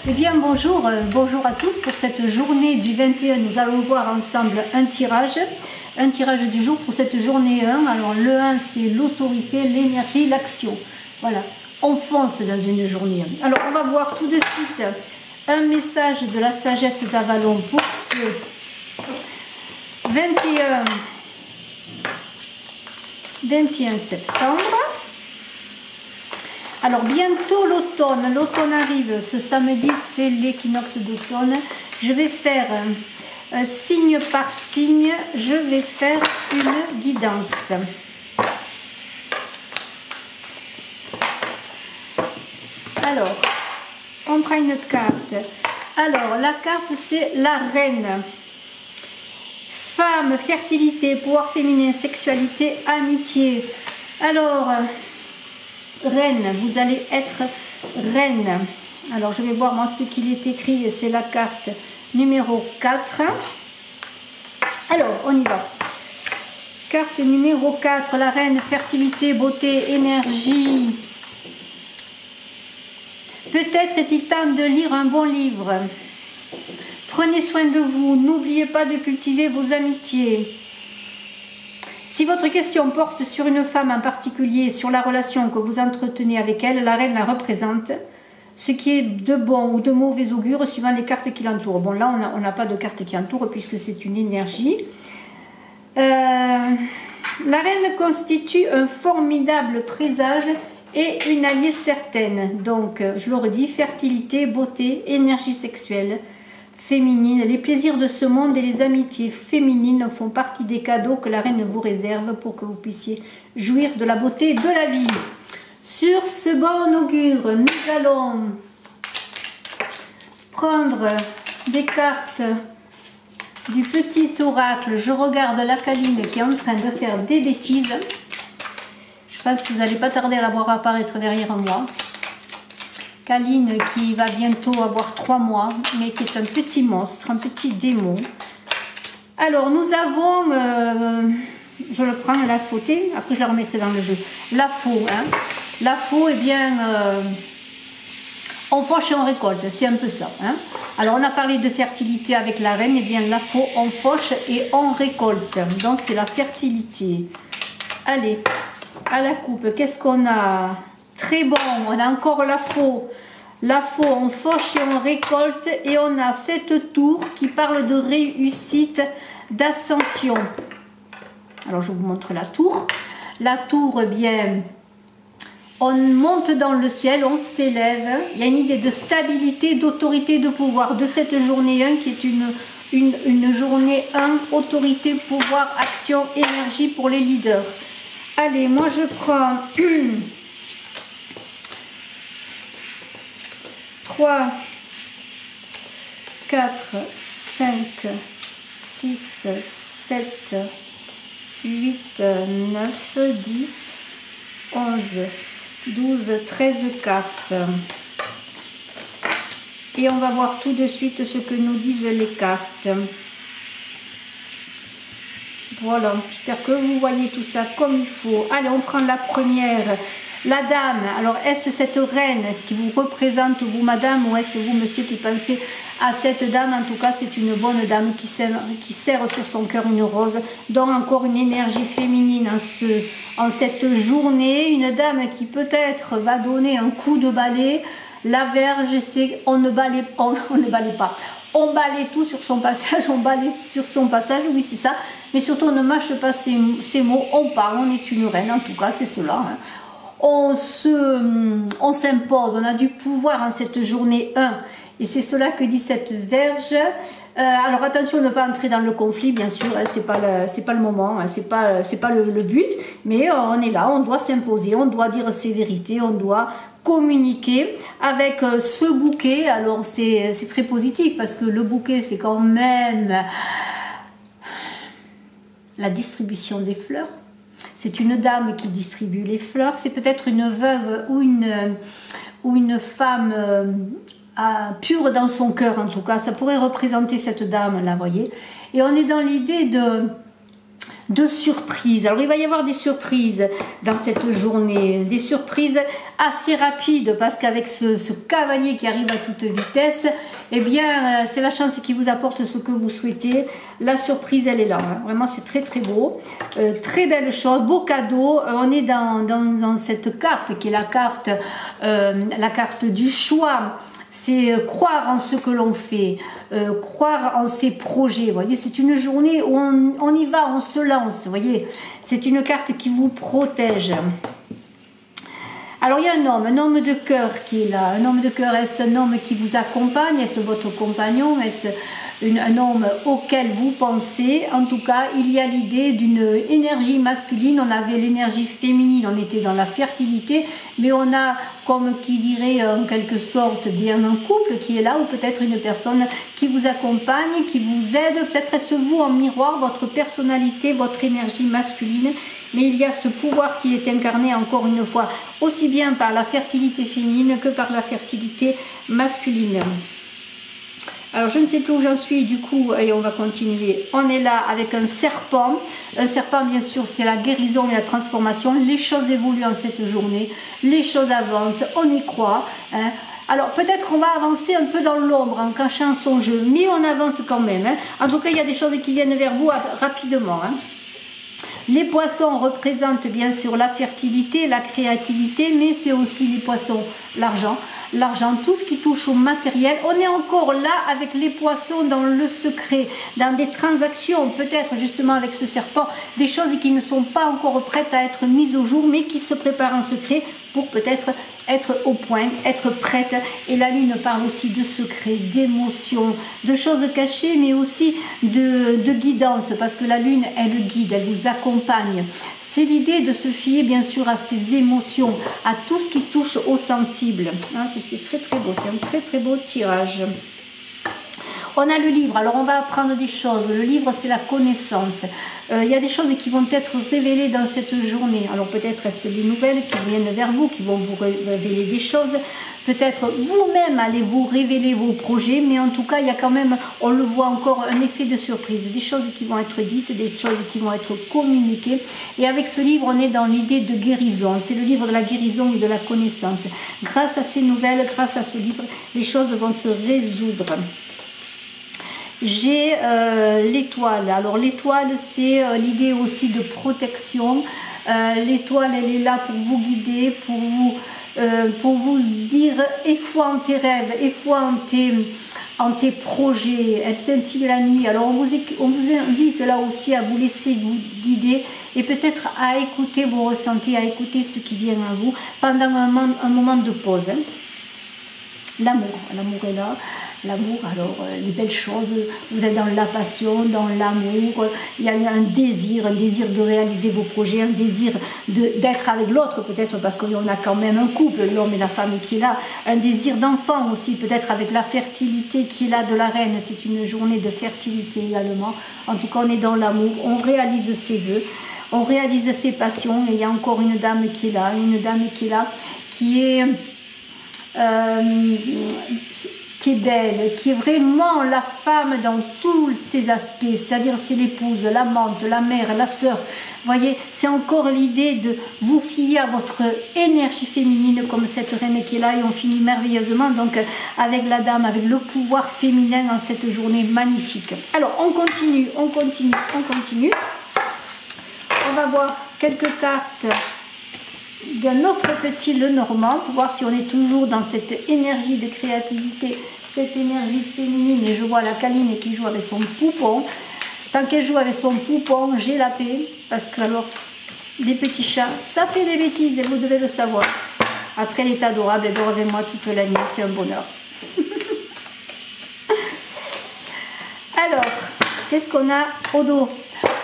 Eh bien bonjour, bonjour à tous. Pour cette journée du 21, nous allons voir ensemble un tirage du jour pour cette journée 1. Alors le 1 c'est l'autorité, l'énergie, l'action. Voilà, on fonce dans une journée 1. Alors on va voir tout de suite un message de la sagesse d'Avalon pour ce 21 septembre. Alors bientôt l'automne, l'automne arrive, ce samedi c'est l'équinoxe d'automne. Je vais faire signe par signe, je vais faire une guidance. Alors, on prend une carte. Alors la carte c'est la reine. Femme, fertilité, pouvoir féminin, sexualité, amitié. Alors... reine, vous allez être reine. Alors je vais voir moi ce qu'il est écrit, c'est la carte numéro 4. Alors on y va. Carte numéro 4, la reine, fertilité, beauté, énergie. Peut-être est-il temps de lire un bon livre. Prenez soin de vous, n'oubliez pas de cultiver vos amitiés. Si votre question porte sur une femme en particulier, sur la relation que vous entretenez avec elle, la reine la représente, ce qui est de bon ou de mauvais augure suivant les cartes qui l'entourent. Bon, là, on n'a pas de carte qui entoure puisque c'est une énergie. La reine constitue un formidable présage et une alliée certaine. Donc, je le redis, fertilité, beauté, énergie sexuelle, féminine. Les plaisirs de ce monde et les amitiés féminines font partie des cadeaux que la reine vous réserve pour que vous puissiez jouir de la beauté de la vie. Sur ce bon augure, nous allons prendre des cartes du petit oracle. Je regarde la Caline qui est en train de faire des bêtises. Je pense que vous n'allez pas tarder à la voir apparaître derrière moi. Caline qui va bientôt avoir 3 mois, mais qui est un petit monstre, un petit démon. Alors nous avons, je le prends, la sauter, après je la remettrai dans le jeu. La faux, hein. La faux, eh bien, on fauche et on récolte, c'est un peu ça. Hein. Alors on a parlé de fertilité avec la reine, eh bien la faux, on fauche et on récolte. Donc c'est la fertilité. Allez, à la coupe, qu'est-ce qu'on a ? Très bon, on a encore la faux. La faux, on fauche et on récolte. Et on a cette tour qui parle de réussite, d'ascension. Alors je vous montre la tour. La tour, eh bien, on monte dans le ciel, on s'élève. Il y a une idée de stabilité, d'autorité, de pouvoir de cette journée 1 qui est une journée 1, autorité, pouvoir, action, énergie pour les leaders. Allez, moi je prends... 3, 4, 5, 6, 7, 8, 9, 10, 11, 12, 13 cartes. Et on va voir tout de suite ce que nous disent les cartes. Voilà, j'espère que vous voyez tout ça comme il faut. Allez, on prend la première. La dame, alors est-ce cette reine qui vous représente vous madame ou est-ce vous monsieur qui pensez à cette dame? En tout cas c'est une bonne dame qui serre sur son cœur une rose, donc encore une énergie féminine en cette journée, une dame qui peut-être va donner un coup de balai. La Vierge, c'est on ne balaye pas, on balaye tout sur son passage, on balaye sur son passage, oui c'est ça, mais surtout on ne mâche pas ses mots, on parle, on est une reine, en tout cas c'est cela, hein. On s'impose, on a du pouvoir en cette journée 1 et c'est cela que dit cette Vierge. Alors attention ne pas entrer dans le conflit bien sûr, hein, c'est pas le moment, hein, c'est pas le but, mais on est là, on doit s'imposer, on doit dire ses vérités, on doit communiquer avec ce bouquet. Alors c'est très positif parce que le bouquet c'est quand même la distribution des fleurs. C'est une dame qui distribue les fleurs, c'est peut-être une veuve ou une femme pure dans son cœur en tout cas, ça pourrait représenter cette dame là, vous voyez. Et on est dans l'idée de surprises. Alors il va y avoir des surprises dans cette journée, des surprises assez rapides parce qu'avec ce cavalier qui arrive à toute vitesse, eh bien c'est la chance qui vous apporte ce que vous souhaitez. La surprise elle est là, hein. Vraiment c'est très très beau, très belle chose, beau cadeau. On est dans cette carte qui est la carte du choix. C'est croire en ce que l'on fait, croire en ses projets. Vous voyez, c'est une journée où on y va, on se lance. Vous voyez, c'est une carte qui vous protège. Alors il y a un homme de cœur qui est là. Un homme de cœur, est-ce un homme qui vous accompagne? Est-ce votre compagnon? Est-ce un homme auquel vous pensez? En tout cas, il y a l'idée d'une énergie masculine. On avait l'énergie féminine, on était dans la fertilité, mais on a, comme qui dirait en quelque sorte, bien un couple qui est là, ou peut-être une personne qui vous accompagne, qui vous aide. Peut-être est-ce vous en miroir, votre personnalité, votre énergie masculine. Mais il y a ce pouvoir qui est incarné encore une fois, aussi bien par la fertilité féminine que par la fertilité masculine. Alors je ne sais plus où j'en suis, du coup, et on va continuer. On est là avec un serpent. Un serpent, bien sûr, c'est la guérison et la transformation. Les choses évoluent en cette journée, les choses avancent, on y croit, hein. Alors peut-être qu'on va avancer un peu dans l'ombre en cachant son jeu, mais on avance quand même, hein. En tout cas, il y a des choses qui viennent vers vous rapidement, hein. Les poissons représentent bien sûr la fertilité, la créativité, mais c'est aussi les poissons, l'argent, tout ce qui touche au matériel. On est encore là avec les poissons dans le secret, dans des transactions, peut-être justement avec ce serpent, des choses qui ne sont pas encore prêtes à être mises au jour, mais qui se préparent en secret pour peut-être être au point, être prête. Et la lune parle aussi de secrets, d'émotions, de choses cachées, mais aussi de guidance, parce que la lune, elle guide, elle vous accompagne. C'est l'idée de se fier bien sûr à ses émotions, à tout ce qui touche au sensible. Hein, c'est très très beau, c'est un très très beau tirage. On a le livre, alors on va apprendre des choses. Le livre, c'est la connaissance. Il y a des choses qui vont être révélées dans cette journée. Alors peut-être est-ce des nouvelles qui viennent vers vous, qui vont vous révéler des choses. Peut-être vous-même allez vous révéler vos projets, mais en tout cas, il y a quand même, on le voit encore, un effet de surprise. Des choses qui vont être dites, des choses qui vont être communiquées. Et avec ce livre, on est dans l'idée de guérison. C'est le livre de la guérison et de la connaissance. Grâce à ces nouvelles, grâce à ce livre, les choses vont se résoudre. J'ai l'étoile. Alors l'étoile, c'est l'idée aussi de protection. L'étoile, elle est là pour vous guider, pour vous dire et foi en tes rêves, et foi en tes projets. Elle scintille la nuit. Alors on vous invite là aussi à vous laisser vous guider et peut-être à écouter vos ressentis, à écouter ce qui vient à vous pendant un moment de pause, hein. L'amour est là. L'amour, alors les belles choses, vous êtes dans la passion, dans l'amour, il y a un désir de réaliser vos projets, un désir d'être avec l'autre, peut-être parce qu'on a quand même un couple, l'homme et la femme qui est là, un désir d'enfant aussi, peut-être avec la fertilité qui est là de la reine, c'est une journée de fertilité également. En tout cas, on est dans l'amour, on réalise ses vœux, on réalise ses passions, et il y a encore une dame qui est là, qui est belle, qui est vraiment la femme dans tous ses aspects, c'est-à-dire c'est l'épouse, l'amante, la mère, la sœur. Vous voyez, c'est encore l'idée de vous fier à votre énergie féminine comme cette reine qui est là, et on finit merveilleusement donc avec la dame, avec le pouvoir féminin en cette journée magnifique. Alors on continue. On va voir quelques cartes d'un autre petit Lenormand pour voir si on est toujours dans cette énergie de créativité, cette énergie féminine. Et je vois la câline qui joue avec son poupon. Tant qu'elle joue avec son poupon, j'ai la paix, parce que alors les petits chats, ça fait des bêtises et vous devez le savoir. Après, elle est adorable, elle dort avec moi toute la nuit, c'est un bonheur. Alors, qu'est-ce qu'on a au dos?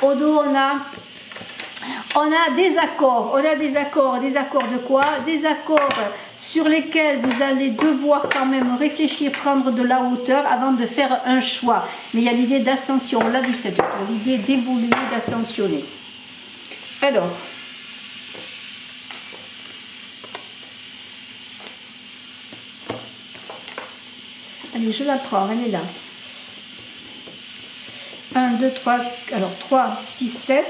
Au dos, on a des accords. Des accords de quoi? Des accords sur lesquels vous allez devoir quand même réfléchir, prendre de la hauteur avant de faire un choix. Mais il y a l'idée d'ascension, on l'a vu cette tour, l'idée d'évoluer, d'ascensionner. Alors, allez, je la prends, elle est là. 1, 2, 3, alors 3, 6, 7,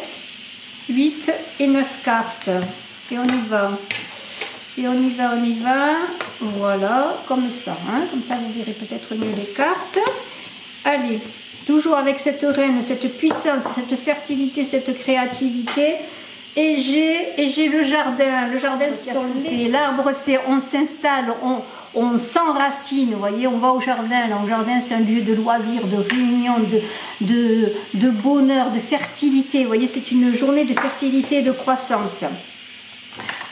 8 et 9 cartes. Et on y va. Et on y va, on y va. Voilà, comme ça. Hein. Comme ça, vous verrez peut-être mieux les cartes. Allez, toujours avec cette reine, cette puissance, cette fertilité, cette créativité. Et j'ai le jardin. Le jardin, c'est l'arbre, c'est on s'installe, on s'enracine, vous voyez, on va au jardin. Là, au jardin, c'est un lieu de loisirs, de réunion, de bonheur, de fertilité. Vous voyez, c'est une journée de fertilité et de croissance.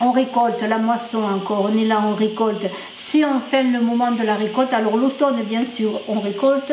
On récolte la moisson encore, on est là, on récolte. C'est enfin le moment de la récolte. Alors l'automne, bien sûr, on récolte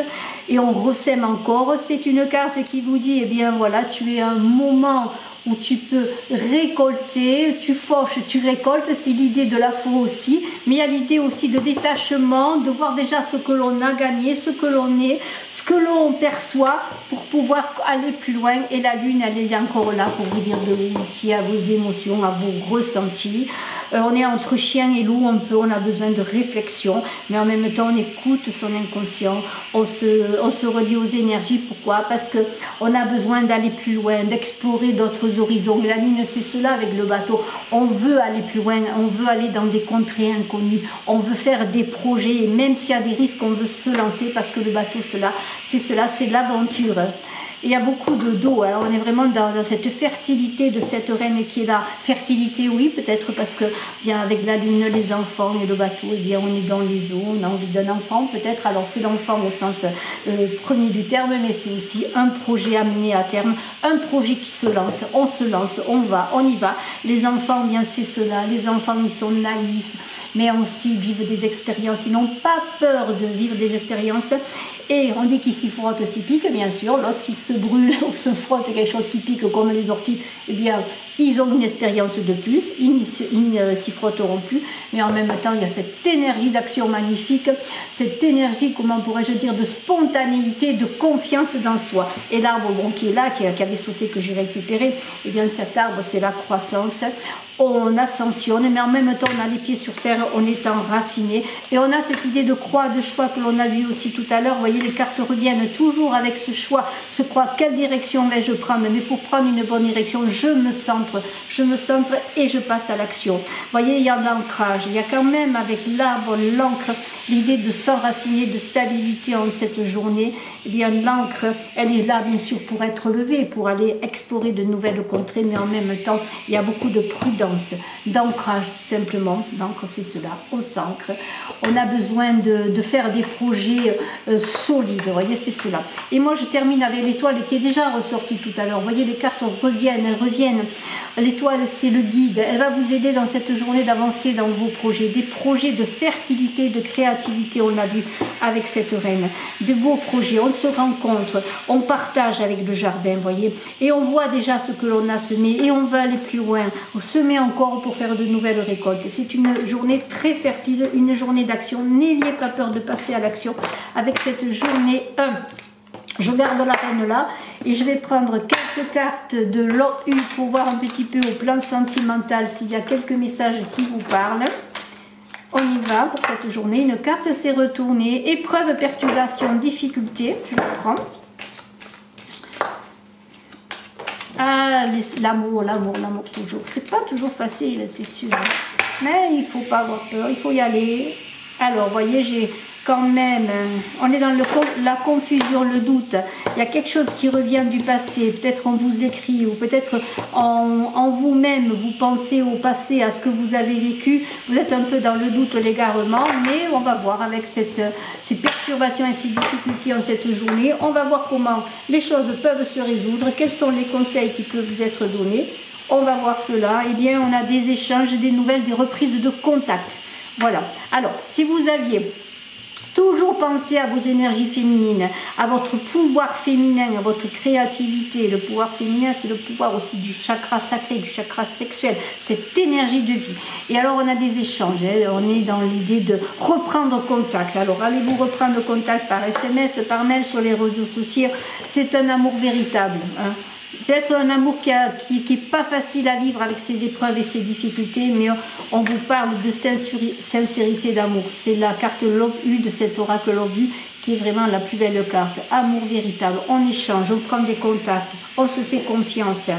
et on ressème encore. C'est une carte qui vous dit, eh bien voilà, tu es à un moment où tu peux récolter, tu fauches, tu récoltes, c'est l'idée de la faux aussi, mais il y a l'idée aussi de détachement, de voir déjà ce que l'on a gagné, ce que l'on est, ce que l'on perçoit pour pouvoir aller plus loin. Et la lune, elle est encore là pour vous dire de vous fier à vos émotions, à vos ressentis. On est entre chien et loup, on a besoin de réflexion, mais en même temps on écoute son inconscient, on se relie aux énergies. Pourquoi? Parce qu'on a besoin d'aller plus loin, d'explorer d'autres horizons. Et la lune, c'est cela avec le bateau. On veut aller plus loin, on veut aller dans des contrées inconnues, on veut faire des projets, et même s'il y a des risques, on veut se lancer parce que le bateau, c'est l'aventure. Il y a beaucoup d'eau, hein. On est vraiment dans cette fertilité de cette reine qui est là. Fertilité, oui, peut-être parce que bien avec la lune, les enfants et le bateau, eh bien, on est dans les eaux, on a envie d'un enfant peut-être. Alors c'est l'enfant au sens premier du terme, mais c'est aussi un projet amené à terme, un projet qui se lance, on va, on y va. Les enfants, bien c'est cela, les enfants ils sont naïfs, mais aussi vivent des expériences, ils n'ont pas peur de vivre des expériences. Et on dit qu'ils s'y frottent, s'y piquent, bien sûr. Lorsqu'ils se brûlent ou se frottent quelque chose qui pique comme les orties, eh bien, ils ont une expérience de plus, ils ne s'y frotteront plus. Mais en même temps, il y a cette énergie d'action magnifique, cette énergie, comment pourrais-je dire, de spontanéité, de confiance dans soi. Et l'arbre, bon, qui est là, qui avait sauté, que j'ai récupéré, eh bien, cet arbre, c'est la croissance. On ascensionne, mais en même temps on a les pieds sur terre, on est enraciné et on a cette idée de croix, de choix que l'on a vu aussi tout à l'heure. Vous voyez, les cartes reviennent toujours avec ce choix, ce croix, quelle direction vais-je prendre? Mais pour prendre une bonne direction, je me centre et je passe à l'action. Vous voyez, il y a l'ancrage, il y a quand même avec l'arbre, l'encre, l'idée de s'enraciner, de stabilité en cette journée. Eh bien, l'encre, elle est là bien sûr pour être levée, pour aller explorer de nouvelles contrées, mais en même temps, il y a beaucoup de prudence, d'ancrage tout simplement. L'encre, c'est cela, on s'ancre. On a besoin de faire des projets solides, vous voyez, c'est cela. Et moi, je termine avec l'étoile qui est déjà ressortie tout à l'heure. Vous voyez, les cartes reviennent, elles reviennent. L'étoile, c'est le guide. Elle va vous aider dans cette journée d'avancer dans vos projets, des projets de fertilité, de créativité, on l'a vu avec cette reine. De beaux projets, on se rencontre, on partage avec le jardin, vous voyez, et on voit déjà ce que l'on a semé et on va aller plus loin, on semer encore pour faire de nouvelles récoltes. C'est une journée très fertile, une journée d'action. N'ayez pas peur de passer à l'action avec cette journée 1. Je garde la reine là et je vais prendre quelques cartes de l'OU pour voir un petit peu au plan sentimental s'il y a quelques messages qui vous parlent. On y va pour cette journée. Une carte s'est retournée. Épreuve, perturbation, difficulté. Je la prends. Ah, l'amour toujours. C'est pas toujours facile, c'est sûr. Mais il faut pas avoir peur, il faut y aller. Alors, vous voyez, j'ai quand même, on est dans la confusion, le doute. Il y a quelque chose qui revient du passé. Peut-être on vous écrit ou peut-être en vous-même, vous pensez au passé, à ce que vous avez vécu. Vous êtes un peu dans le doute, l'égarement, mais on va voir avec ces perturbations et ces difficultés en cette journée. On va voir comment les choses peuvent se résoudre, quels sont les conseils qui peuvent vous être donnés. On va voir cela. Eh bien, on a des échanges, des nouvelles, des reprises de contact. Voilà. Alors, si vous aviez toujours pensé à vos énergies féminines, à votre pouvoir féminin, à votre créativité. Le pouvoir féminin, c'est le pouvoir aussi du chakra sacré, du chakra sexuel, cette énergie de vie. Et alors, on a des échanges. Hein. On est dans l'idée de reprendre contact. Alors, allez-vous reprendre contact par SMS, par mail, sur les réseaux sociaux. C'est un amour véritable. Hein. Peut-être un amour qui est pas facile à vivre avec ses épreuves et ses difficultés, mais on vous parle de sincérité d'amour. C'est la carte Love U de cet oracle Love U qui est vraiment la plus belle carte. Amour véritable, on échange, on prend des contacts, on se fait confiance.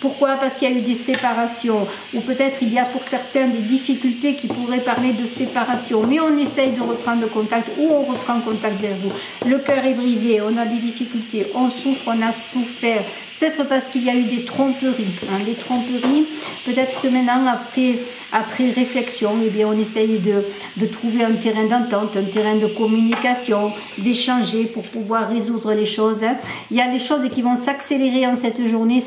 Pourquoi? Parce qu'il y a eu des séparations, ou peut-être il y a pour certains des difficultés qui pourraient parler de séparation, mais on essaye de reprendre le contact, ou on reprend contact vers vous. Le cœur est brisé, on a des difficultés, on souffre, on a souffert, peut-être parce qu'il y a eu des tromperies, des tromperies, peut-être que maintenant, après réflexion, eh bien, on essaye de trouver un terrain d'entente, un terrain de communication, d'échanger pour pouvoir résoudre les choses. Il y a des choses qui vont s'accélérer en cette journée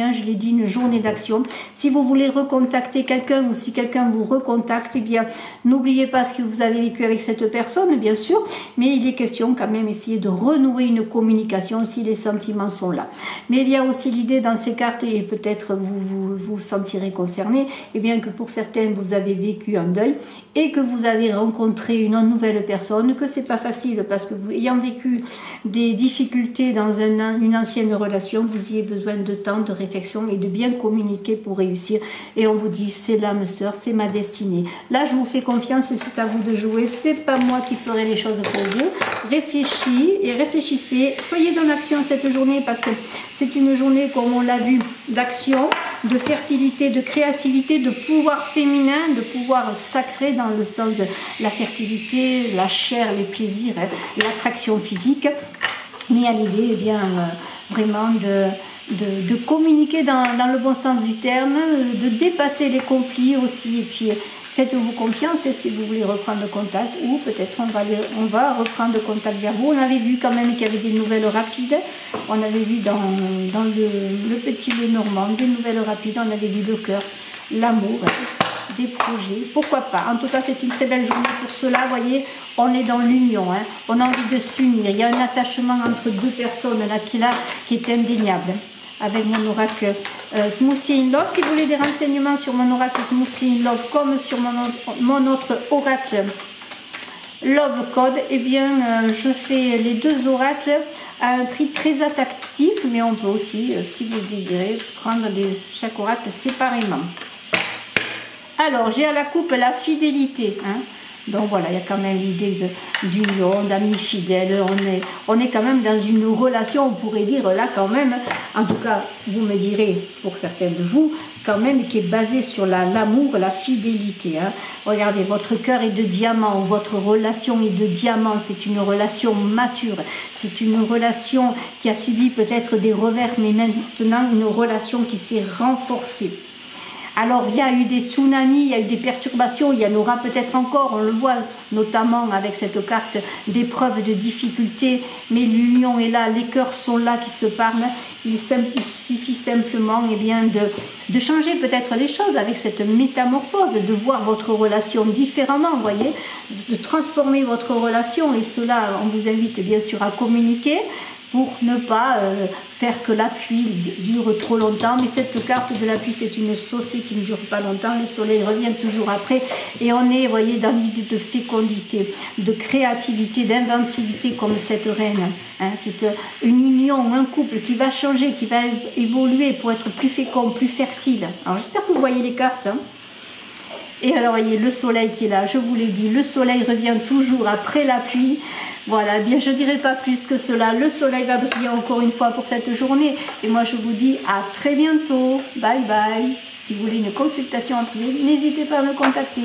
1, je l'ai dit, une journée d'action. Si vous voulez recontacter quelqu'un ou si quelqu'un vous recontacte, eh bien, n'oubliez pas ce que vous avez vécu avec cette personne, bien sûr, mais il est question quand même d'essayer de renouer une communication si les sentiments sont là. Mais il y a aussi l'idée dans ces cartes, et peut-être vous sentirez concerné, eh bien que pour certains vous avez vécu un deuil et que vous avez rencontré une nouvelle personne, que c'est pas facile parce que vous ayant vécu des difficultés dans une ancienne relation, vous y avez besoin de temps, de réflexion et de bien communiquer pour réussir. Et on vous dit c'est l'âme sœur, c'est ma destinée. Là je vous fais confiance et c'est à vous de jouer, c'est pas moi qui ferai les choses pour vous. Réfléchissez, soyez dans l'action cette journée parce que c'est une journée, comme on l'a vu, d'action, de fertilité, de créativité, de pouvoir féminin, de pouvoir sacré dans le sens de la fertilité, la chair, les plaisirs, l'attraction physique. Mais à l'idée, eh bien, vraiment de communiquer dans le bon sens du terme, de dépasser les conflits aussi, et puis faites-vous confiance et si vous voulez reprendre contact, ou peut-être on va reprendre contact vers vous. On avait vu quand même qu'il y avait des nouvelles rapides, on avait vu dans le petit Lenormand, des nouvelles rapides, on avait vu le cœur, l'amour, des projets, pourquoi pas. En tout cas, c'est une très belle journée pour cela, vous voyez, on est dans l'union, on a envie de s'unir, il y a un attachement entre deux personnes là qui est indéniable. Avec mon oracle Smoothie in Love. Si vous voulez des renseignements sur mon oracle Smoothie in Love comme sur mon autre oracle Love Code, eh bien je fais les deux oracles à un prix très attractif, mais on peut aussi, si vous le désirez, prendre chaque oracle séparément. Alors, j'ai à la coupe la fidélité. Donc voilà, il y a quand même l'idée d'union, d'amis fidèles. On est quand même dans une relation, on pourrait dire là quand même, en tout cas, vous me direz, pour certains de vous, quand même, qui est basée sur l'amour, la fidélité. Regardez, votre cœur est de diamant, votre relation est de diamant, c'est une relation mature, c'est une relation qui a subi peut-être des revers, mais maintenant une relation qui s'est renforcée. Alors, il y a eu des tsunamis, il y a eu des perturbations, il y en aura peut-être encore, on le voit notamment avec cette carte d'épreuves, de difficultés, mais l'union est là, les cœurs sont là qui se parlent. Il suffit simplement de changer peut-être les choses avec cette métamorphose, de voir votre relation différemment, vous voyez, de transformer votre relation, et cela, on vous invite bien sûr à communiquer, pour ne pas faire que la pluie dure trop longtemps. Mais cette carte de la pluie, c'est une saucée qui ne dure pas longtemps. Le soleil revient toujours après. Et on est, vous voyez, dans l'idée de fécondité, de créativité, d'inventivité comme cette reine. C'est une union, un couple qui va changer, qui va évoluer pour être plus fécond, plus fertile. Alors j'espère que vous voyez les cartes. Et alors, vous voyez, le soleil qui est là, je vous l'ai dit, le soleil revient toujours après la pluie. Voilà, bien je ne dirai pas plus que cela. Le soleil va briller encore une fois pour cette journée. Et moi, je vous dis à très bientôt. Bye bye. Si vous voulez une consultation en privé, n'hésitez pas à me contacter.